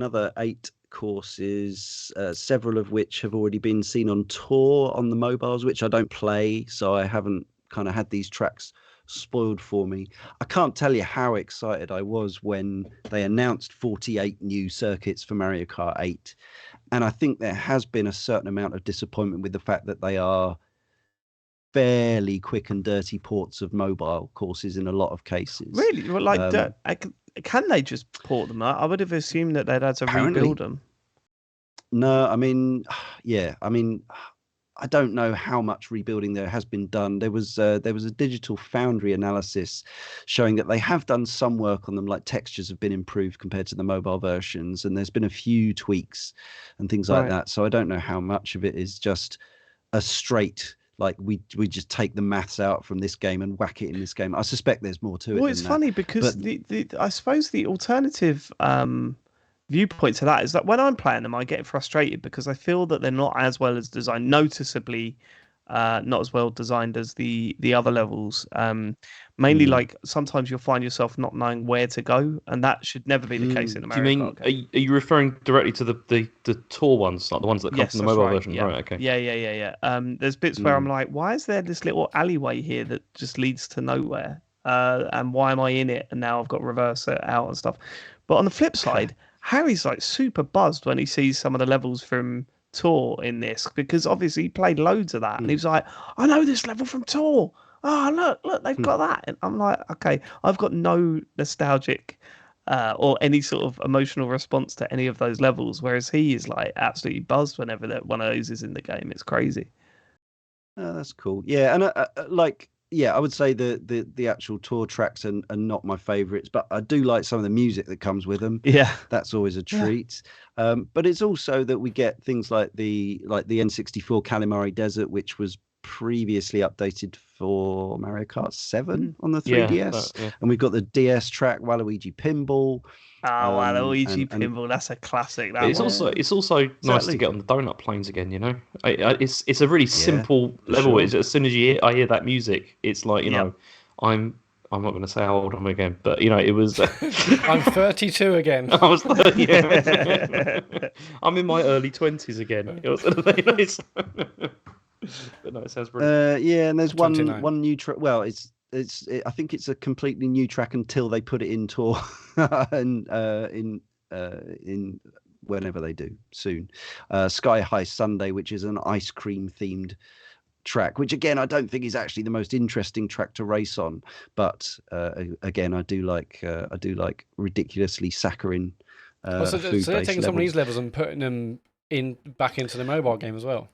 another 8 courses, several of which have already been seen on tour on the mobiles, which I don't play, so I haven't kind of had these tracks spoiled for me. I can't tell you how excited I was when they announced 48 new circuits for Mario Kart 8. And I think there has been a certain amount of disappointment with the fact that they are fairly quick and dirty ports of mobile courses in a lot of cases. Really? Well, can they just port them? I would have assumed that they'd had to rebuild them. No, I mean, yeah, I mean, I don't know how much rebuilding there has been done. There was a Digital Foundry analysis showing that they have done some work on them, like textures have been improved compared to the mobile versions, and there's been a few tweaks and things like that. So I don't know how much of it is just a straight, like we just take the maths out from this game and whack it in this game. I suspect there's more to it. Well, it's funny because I suppose the alternative viewpoint to that is that when I'm playing them, I get frustrated because I feel that they're not as well as designed, noticeably not as well designed as the other levels. Mainly, like sometimes you'll find yourself not knowing where to go, and that should never be the case in a Mario Kart game. Are you referring directly to the tour ones, like the ones that come from the mobile version? Yeah. Right, okay. Yeah. There's bits where I'm like, why is there this little alleyway here that just leads to nowhere? And why am I in it? And now I've got to reverse it out and stuff. But on the flip side, Harry's like super buzzed when he sees some of the levels from Tour in this, because obviously he played loads of that, and he was like, I know this level from Tour. Oh, look, they've got that. And I'm like, okay, I've got no nostalgic or any sort of emotional response to any of those levels, whereas he is like absolutely buzzed whenever one of those is in the game. It's crazy. Oh, that's cool. Yeah, and I would say the actual tour tracks are not my favorites, but I do like some of the music that comes with them. Yeah, that's always a treat. But it's also that we get things like the N64 Calamari Desert, which was previously updated for Mario Kart 7 on the 3DS, and we've got the DS track Waluigi Pinball. Waluigi Pinball, that's a classic. It's also nice to get on the donut planes again. You know, it's a really simple level. Sure. As soon as I hear that music, it's like I'm not going to say how old I'm again, but it was. I'm 32 again. I was 30. Yeah. I'm in my early 20s again. It was. But no, it sounds brilliant. And there's one new track. Well, I think it's a completely new track until they put it in Tour and in whenever they do soon. Sky High Sunday, which is an ice cream themed track, which again I don't think is actually the most interesting track to race on, but again I do like ridiculously saccharine. So they're taking some of these levels and putting them back into the mobile game as well.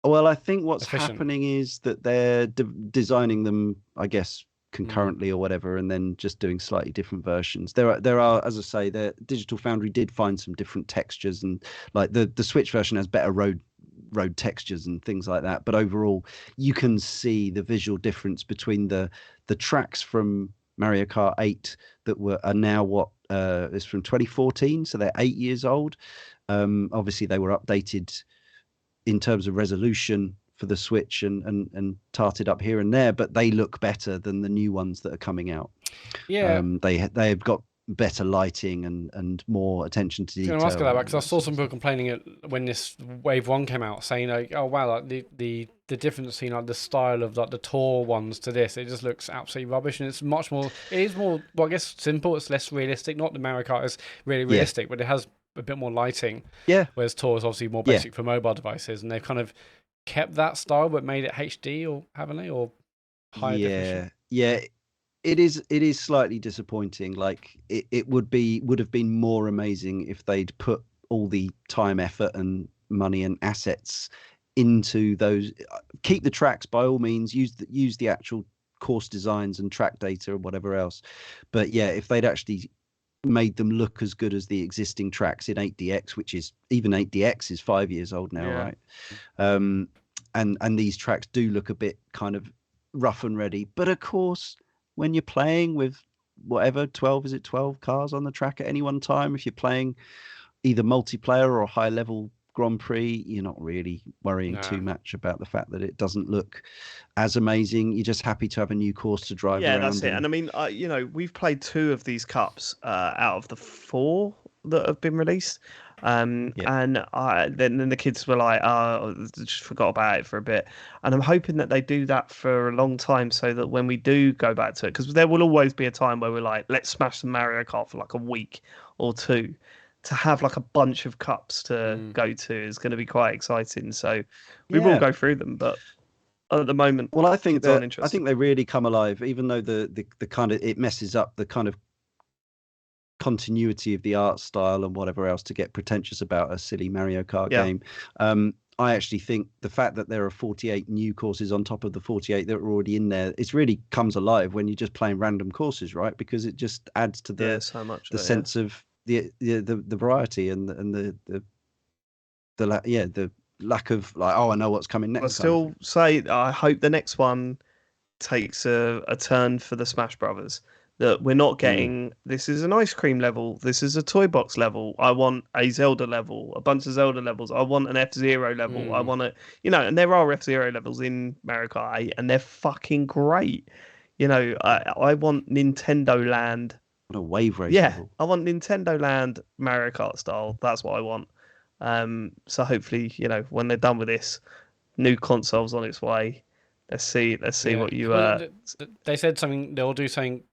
Well, I think what's happening is that they're designing them, I guess, concurrently or whatever, and then just doing slightly different versions. There are, as I say, the Digital Foundry did find some different textures, and like the Switch version has better road textures and things like that. But overall, you can see the visual difference between the tracks from Mario Kart 8 that are now is from 2014, so they're 8 years old. Obviously, they were updated in terms of resolution for the Switch and tarted up here and there, but they look better than the new ones that are coming out. Yeah, they've got better lighting and more attention to detail. I'm going to ask that because I saw some people complaining when this Wave 1 came out, saying like, oh wow, like the difference between like the style of like the Tour ones to this, it just looks absolutely rubbish, and it's much more. It is more, well, I guess simple. It's less realistic. Not the Mario Kart is really realistic, but it has a bit more lighting. Yeah. Whereas Tour is obviously more basic for mobile devices, and they've kind of kept that style but made it HD, or haven't they, or higher definition? Yeah. It is slightly disappointing. Like it would have been more amazing if they'd put all the time, effort, and money and assets into those. Keep the tracks by all means. Use the actual course designs and track data and whatever else. But yeah, if they'd actually made them look as good as the existing tracks in 8DX, which is even 8DX is 5 years old now, right? And these tracks do look a bit kind of rough and ready. But of course, when you're playing with whatever 12 cars on the track at any one time, if you're playing either multiplayer or high level Grand Prix, you're not really worrying too much about the fact that it doesn't look as amazing. You're just happy to have a new course to drive around. Yeah, that's it. And I mean, we've played 2 of these cups out of the 4 that have been released. And then the kids were like, "Oh, just forgot about it for a bit." And I'm hoping that they do that for a long time, so that when we do go back to it, because there will always be a time where we're like, "Let's smash some Mario Kart for like a week or two." To have like a bunch of cups to go to is going to be quite exciting. So we will go through them, but at the moment, well, I think they really come alive, even though the kind of it messes up the kind of continuity of the art style and whatever else to get pretentious about a silly Mario Kart game. I actually think the fact that there are 48 new courses on top of the 48 that are already in there, it really comes alive when you're just playing random courses, right? Because it just adds to the so much sense of the variety and the lack of like, oh, I know what's coming next. I still say I hope the next one takes a turn for the Smash Brothers. That we're not getting this is an ice cream level, this is a toy box level. I want a Zelda level, a bunch of Zelda levels. I want an F-Zero level. I want and there are F-Zero levels in Mario Kart 8 and they're fucking great. I want Nintendo Land. What a wave race level. I want Nintendo Land Mario Kart style. That's what I want. So hopefully, when they're done with this, new console's on its way. Let's see what you. They said something. They'll do something.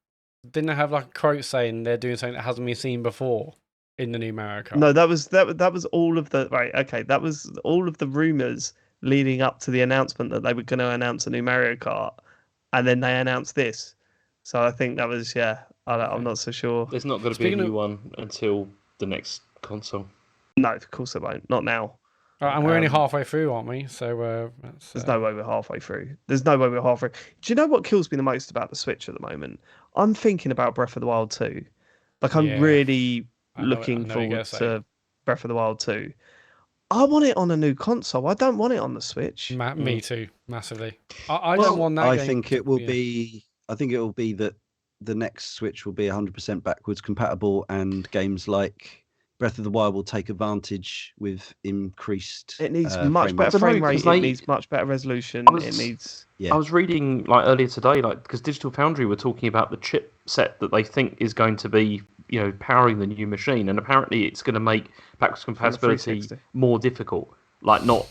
Didn't they have like a quote saying they're doing something that hasn't been seen before in the new Mario Kart? No, that was all of the right. Okay, that was all of the rumors leading up to the announcement that they were going to announce a new Mario Kart, and then they announced this. So I think that was I'm not so sure. There's not going to be a new one until the next console. No, of course it won't. Not now. And we're only halfway through, aren't we? So there's no way we're halfway through. There's no way we're halfway. Do you know what kills me the most about the Switch at the moment? I'm thinking about Breath of the Wild 2. Like I'm really looking forward to Breath of the Wild 2. I want it on a new console. I don't want it on the Switch. Me too, massively. I don't want that. I think it will be. I think it will be that the next Switch will be 100% backwards compatible, and games like Breath of the Wild will take advantage with increased. It needs much better frame rate. It needs much better resolution. I was reading like earlier today, like because Digital Foundry were talking about the chipset that they think is going to be, powering the new machine, and apparently it's going to make backwards compatibility more difficult. Like not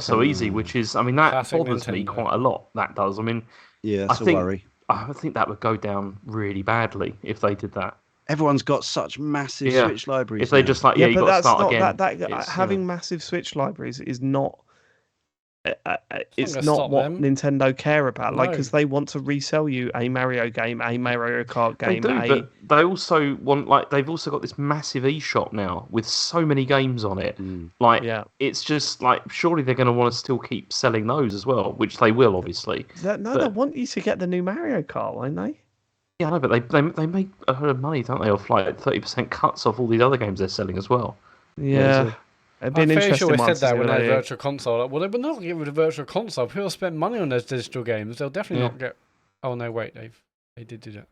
so easy, which is, I mean, that bothers me quite a lot. That does. I mean, that's a worry. I think that would go down really badly if they did that. Everyone's got such massive Switch libraries. If they just like, you've got to start again. Having massive Switch libraries is not. It's not what Nintendo care about. Like, because they want to resell you a Mario game, a Mario Kart game. They do, but they also want they've also got this massive eShop now with so many games on it. It's just like surely they're going to want to still keep selling those as well, which they will obviously. They want you to get the new Mario Kart, won't they? Yeah, I know, but they make a lot of money, don't they? Off like 30% cuts off all these other games they're selling as well. Yeah. I'm fairly sure we said that when they had Virtual Console. Well, they will not get rid of Virtual Console. People spend money on those digital games. They'll definitely not get. Oh no, wait, they did do that.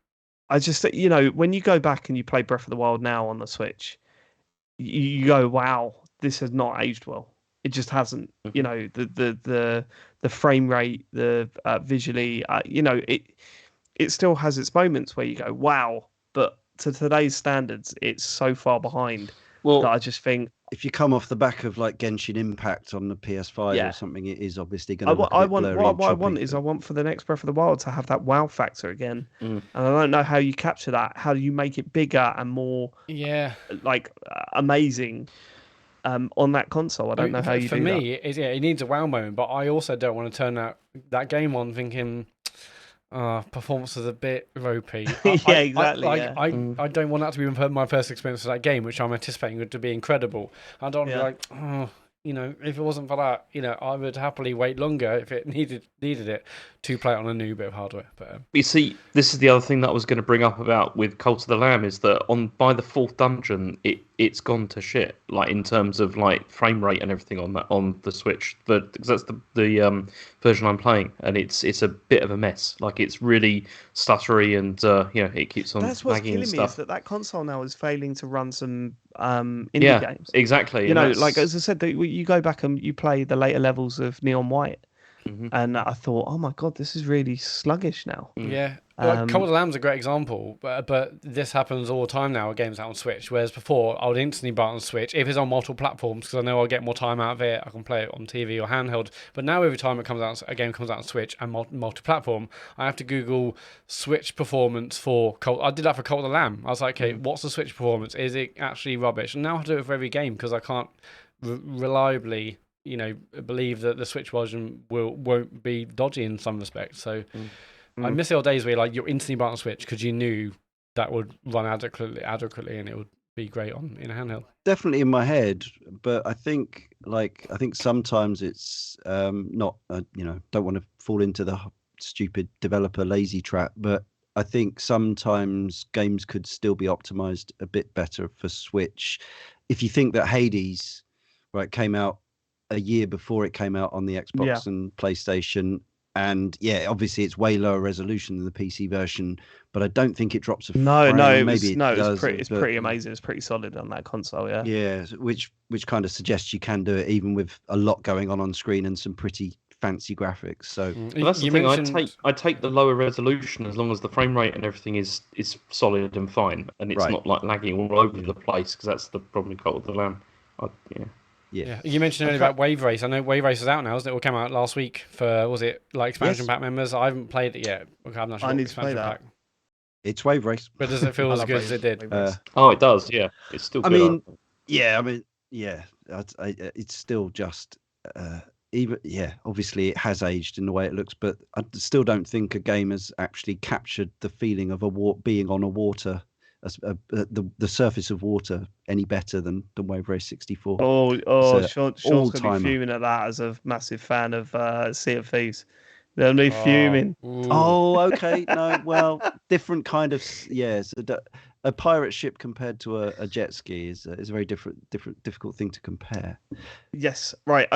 I just when you go back and you play Breath of the Wild now on the Switch, you go, wow, this has not aged well. It just hasn't. The frame rate, the visually, it still has its moments where you go, wow, but to today's standards, it's so far behind that I just think. If you come off the back of like Genshin Impact on the PS5 or something, it is obviously going to look a bit blurry. What I want for the next Breath of the Wild to have that wow factor again. And I don't know how you capture that. How do you make it bigger and more amazing on that console? I don't know how you do that. For me, it needs a wow moment, but I also don't want to turn that game on thinking performance is a bit ropey. Exactly. I don't want that to be my first experience of that game, which I'm anticipating to be incredible. I don't want to be like, if it wasn't for that, I would happily wait longer if it needed it to play it on a new bit of hardware. But you see, this is the other thing that I was going to bring up about with Cult of the Lamb is that by the fourth dungeon, it's gone to shit. Like in terms of like frame rate and everything on the Switch, because that's the version I'm playing, and it's a bit of a mess. Like it's really stuttery and it keeps on. That's what's killing me is that console now is failing to run some indie games. Exactly. Like as I said, you go back and you play the later levels of Neon White, And I thought, oh my god, this is really sluggish now. Yeah. Cult of the Lamb's a great example, but this happens all the time now with games out on Switch. Whereas before, I would instantly buy it on Switch if it's on multiple platforms because I know I'll get more time out of it. I can play it on TV or handheld. But now every time a game comes out on Switch and multi-platform, I have to Google Switch performance for Cult. I did that for Cult of the Lamb. I was like, okay, what's the Switch performance? Is it actually rubbish? And now I have to do it for every game because I can't reliably, believe that the Switch version won't be dodgy in some respects. So. I miss the old days where you're instantly buying on Switch because you knew that would run adequately and it would be great in a handheld. Definitely in my head, but I think sometimes it's not. Don't want to fall into the stupid developer lazy trap, but I think sometimes games could still be optimized a bit better for Switch. If you think that Hades, came out a year before it came out on the Xbox and PlayStation. And obviously it's way lower resolution than the PC version, but I don't think it drops a frame. It's pretty amazing. It's pretty solid on that console. Yeah, which kind of suggests you can do it even with a lot going on screen and some pretty fancy graphics. So that's the thing. I take the lower resolution as long as the frame rate and everything is solid and fine, and it's not like lagging all over the place because that's the problem with Cult of the Lamb. Yeah. You mentioned earlier about Wave Race. I know Wave Race is out now, isn't it? It came out last week for, was it expansion pack members? I haven't played it yet. I'm not sure. I need to play that. It's Wave Race. But does it feel as good as it did? It does, yeah. It's still good. It's still just, obviously it has aged in the way it looks, but I still don't think a game has actually captured the feeling of being on a water, the surface of water any better than Wave Race 64. Sean's going to be fuming at that as a massive fan of Sea of Thieves. They'll be fuming. Okay. No, well, different kind of, a pirate ship compared to a jet ski is a very difficult thing to compare. Yes, right.